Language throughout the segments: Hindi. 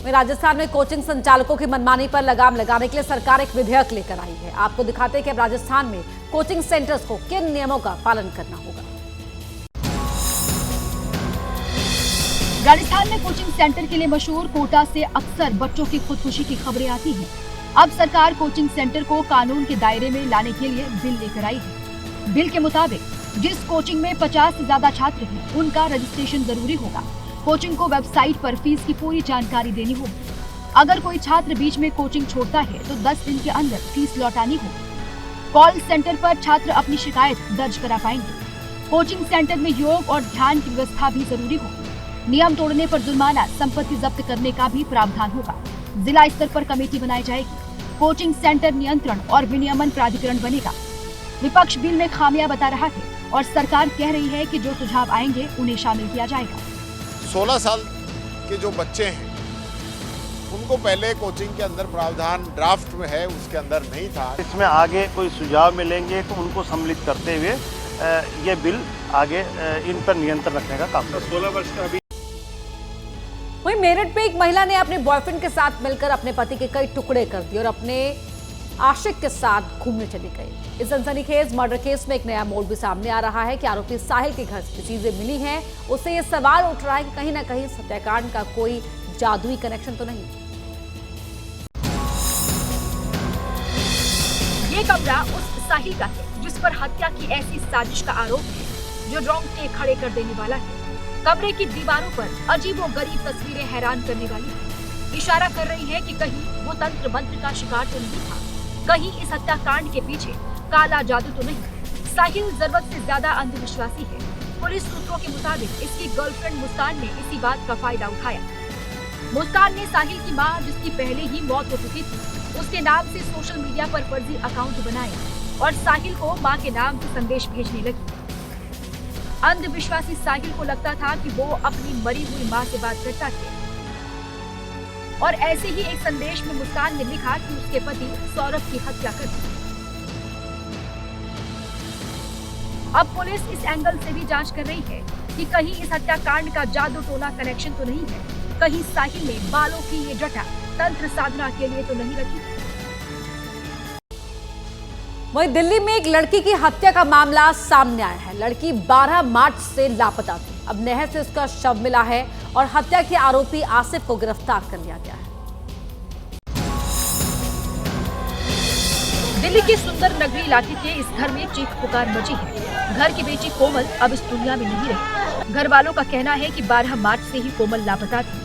राजस्थान में कोचिंग संचालकों की मनमानी पर लगाम लगाने के लिए सरकार एक विधेयक लेकर आई है। आपको दिखाते हैं कि अब राजस्थान में कोचिंग सेंटर्स को किन नियमों का पालन करना होगा। राजस्थान में कोचिंग सेंटर के लिए मशहूर कोटा से अक्सर बच्चों की खुदकुशी की खबरें आती हैं। अब सरकार कोचिंग सेंटर को कानून के दायरे में लाने के लिए बिल लेकर आई है। बिल के मुताबिक जिस कोचिंग में 50 से ज्यादा छात्र हैं, उनका रजिस्ट्रेशन जरूरी होगा। कोचिंग को वेबसाइट पर फीस की पूरी जानकारी देनी होगी। अगर कोई छात्र बीच में कोचिंग छोड़ता है तो 10 दिन के अंदर फीस लौटानी होगी। कॉल सेंटर पर छात्र अपनी शिकायत दर्ज करा पाएंगे। कोचिंग सेंटर में योग और ध्यान की व्यवस्था भी जरूरी होगी। नियम तोड़ने पर जुर्माना, संपत्ति जब्त करने का भी प्रावधान होगा। जिला स्तर पर कमेटी बनाई जाएगी। कोचिंग सेंटर नियंत्रण और विनियमन प्राधिकरण बनेगा। विपक्ष बिल में खामियां बता रहा है और सरकार कह रही है कि जो सुझाव आएंगे उन्हें शामिल किया जाएगा। 16 साल के जो बच्चे हैं उनको पहले कोचिंग के अंदर प्रावधान ड्राफ्ट में है, उसके अंदर नहीं था। इसमें आगे कोई सुझाव मिलेंगे तो उनको सम्मिलित करते हुए ये बिल आगे इन पर नियंत्रण रखने का काम करेगा। 16 वर्ष का अभी। वहीं मेरठ में एक महिला ने अपने बॉयफ्रेंड के साथ मिलकर अपने पति के कई टुकड़े कर दिए और अपने आशिक के साथ घूमने चली गई। इस सनसनीखेज मर्डर केस में एक नया मोड़ भी सामने आ रहा है कि आरोपी साहिल के घर से चीजें मिली हैं। उससे ये सवाल उठ रहा है कि कहीं ना कहीं हत्याकांड का कोई जादुई कनेक्शन तो नहीं। ये कमरा उस साहिल का है जिस पर हत्या की ऐसी साजिश का आरोप है जो रोंगटे खड़े कर देने वाला है। कमरे की दीवारों पर अजीबोगरीब तस्वीरें हैरान करने वाली है। इशारा कर रही है कि कहीं वो तंत्र मंत्र का शिकार तो नहीं था, कहीं इस हत्याकांड के पीछे काला जादू तो नहीं। साहिल जरूरत से ज्यादा अंधविश्वासी है। पुलिस सूत्रों के मुताबिक इसकी गर्लफ्रेंड मुस्कान ने इसी बात का फायदा उठाया। मुस्कान ने साहिल की मां, जिसकी पहले ही मौत हो चुकी थी, उसके नाम से सोशल मीडिया पर फर्जी अकाउंट बनाया और साहिल को मां के नाम से संदेश भेजने लगी। अंधविश्वासी साहिल को लगता था कि वो अपनी मरी हुई मां से बात करता है और ऐसे ही एक संदेश में मुस्कान ने लिखा कि उसके पति सौरभ की हत्या कर दी। अब पुलिस इस एंगल से भी जांच कर रही है कि कहीं इस हत्याकांड का जादू टोना कनेक्शन तो नहीं है, कहीं साहिल ने बालों की ये जटा तंत्र साधना के लिए तो नहीं रखी। वहीं दिल्ली में एक लड़की की हत्या का मामला सामने आया है। लड़की 12 मार्च से लापता थी। अब नहर से उसका शव मिला है और हत्या के आरोपी आसिफ को गिरफ्तार कर लिया गया है। दिल्ली के सुंदर नगरी इलाके के इस घर में चीख पुकार मची है। घर की बेटी कोमल अब इस दुनिया में नहीं रही। घर वालों का कहना है कि 12 मार्च से ही कोमल लापता थी।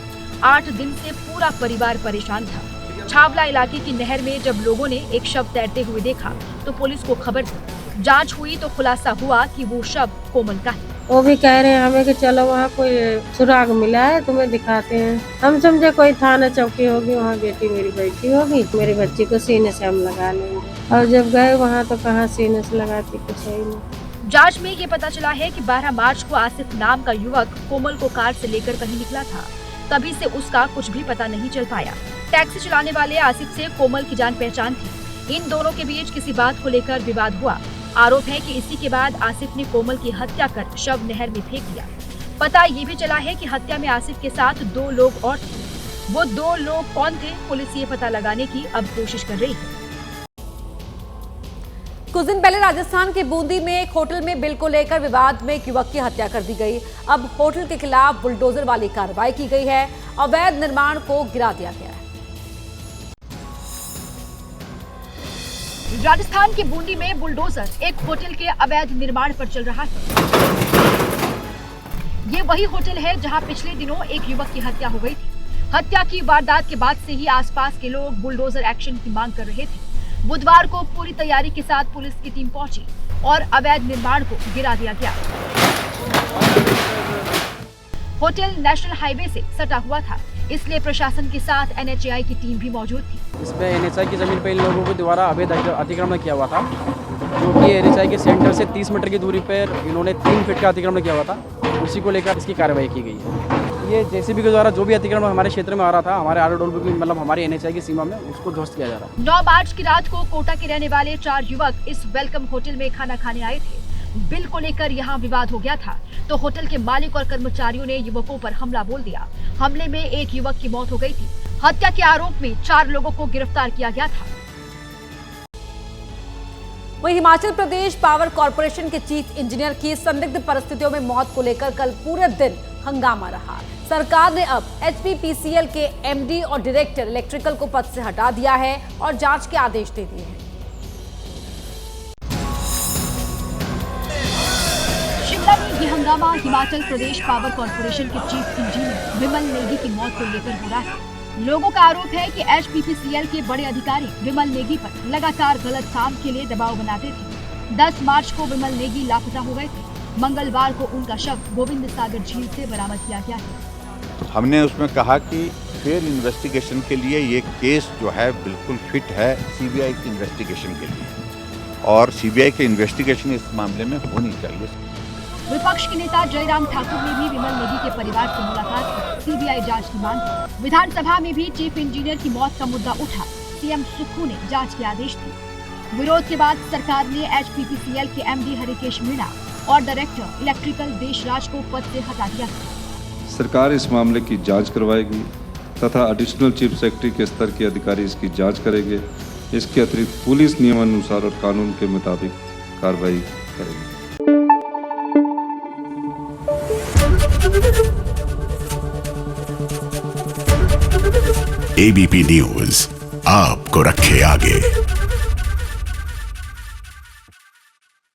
8 दिन से पूरा परिवार परेशान था। छावला इलाके की नहर में जब लोगों ने एक शव तैरते हुए देखा तो पुलिस को खबर दी। जांच हुई तो खुलासा हुआ कि वो शव कोमल का है। वो भी कह रहे हैं हमें कि चलो वहाँ कोई सुराग मिला है, तुम्हें दिखाते हैं। हम समझे कोई थाना चौकी होगी, वहाँ बेटी मेरी बैठी होगी, मेरी बच्ची को सीने से हम लगा लेंगे। और जब गए वहाँ तो कहाँ सीने से लगाती, कुछ है ही नहीं। जांच में ये पता चला है कि 12 मार्च को आसिफ नाम का युवक कोमल को कार से लेकर कहीं निकला था। तभी से उसका कुछ भी पता नहीं चल पाया। टैक्सी चलाने वाले आसिफ से कोमल की जान पहचान थी। इन दोनों के बीच किसी बात को लेकर विवाद हुआ। आरोप है कि इसी के बाद आसिफ ने कोमल की हत्या कर शव नहर में फेंक दिया। पता ये भी चला है कि हत्या में आसिफ के साथ 2 लोग और थे। वो 2 लोग कौन थे, पुलिस ये पता लगाने की अब कोशिश कर रही है। कुछ दिन पहले राजस्थान के बूंदी में एक होटल में बिल को लेकर विवाद में एक युवक की हत्या कर दी गई। अब होटल के खिलाफ बुलडोजर वाली कार्रवाई की गई है। अवैध निर्माण को गिरा दिया गया है। राजस्थान के बूंदी में बुलडोजर एक होटल के अवैध निर्माण पर चल रहा है। ये वही होटल है जहां पिछले दिनों एक युवक की हत्या हो गई थी। हत्या की वारदात के बाद से ही आसपास के लोग बुलडोजर एक्शन की मांग कर रहे थे। बुधवार को पूरी तैयारी के साथ पुलिस की टीम पहुंची और अवैध निर्माण को गिरा दिया गया। होटल नेशनल हाईवे से सटा हुआ था, इसलिए प्रशासन के साथ NHAI की टीम भी मौजूद थी। इसमें NHAI की जमीन पर इन लोगों के द्वारा अवैध अतिक्रमण किया हुआ था, जो कि NHAI के सेंटर से 30 मीटर की दूरी पर इन्होंने 3 फीट का अतिक्रमण किया हुआ था। उसी को लेकर इसकी कार्रवाई की गई है। ये JCB के द्वारा जो भी अतिक्रमण हमारे क्षेत्र में आ रहा था, हमारे आरओडब्ल्यू की मतलब हमारी NHAI की सीमा में, उसको ध्वस्त किया जा रहा है। 9 मार्च की रात को कोटा के रहने वाले 4 युवक इस वेलकम होटल में खाना खाने आए थे। बिल को लेकर यहाँ विवाद हो गया था तो होटल के मालिक और कर्मचारियों ने युवकों पर हमला बोल दिया। हमले में एक युवक की मौत हो गई थी। हत्या के आरोप में 4 लोगों को गिरफ्तार किया गया था। वहीं हिमाचल प्रदेश पावर कॉर्पोरेशन के चीफ इंजीनियर की संदिग्ध परिस्थितियों में मौत को लेकर कल पूरे दिन हंगामा रहा। सरकार ने अब एचपीपीसीएल के एमडी और डायरेक्टर इलेक्ट्रिकल को पद से हटा दिया है और जांच के आदेश दे दिए हैं। शिमला में ये हंगामा हिमाचल प्रदेश पावर कॉर्पोरेशन के चीफ इंजीनियर विमल नेगी की मौत को लेकर हो रहा है। लोगों का आरोप है कि एचपीपीसीएल के बड़े अधिकारी विमल नेगी पर लगातार गलत काम के लिए दबाव बनाते थे। 10 मार्च को विमल नेगी लापता हो गए थे। मंगलवार को उनका शव गोविंद सागर झील से बरामद किया गया है। हमने उसमें कहा कि फेयर इन्वेस्टिगेशन के लिए ये केस जो है बिल्कुल फिट है सीबीआई की इन्वेस्टिगेशन के लिए, और सीबीआई की इन्वेस्टिगेशन इस मामले में होनी चाहिए। विपक्ष के नेता जयराम ठाकुर ने भी विमल नेगी के परिवार से मुलाकात कर सीबीआई जांच की मांग की। विधानसभा में भी चीफ इंजीनियर की मौत का मुद्दा उठा। सीएम सुक्खू ने जांच के आदेश दिए। विरोध के बाद सरकार ने एचपीपीसीएल के एमडी हरिकेश मीणा और डायरेक्टर इलेक्ट्रिकल देशराज को पद से हटा दिया। सरकार इस मामले की जांच करवाएगी तथा एडिशनल चीफ सेक्रेटरी के स्तर के अधिकारी इसकी जांच करेंगे। इसके अतिरिक्त पुलिस नियमानुसार और कानून के मुताबिक कार्रवाई करेगी। एबीपी न्यूज आपको रखे आगे।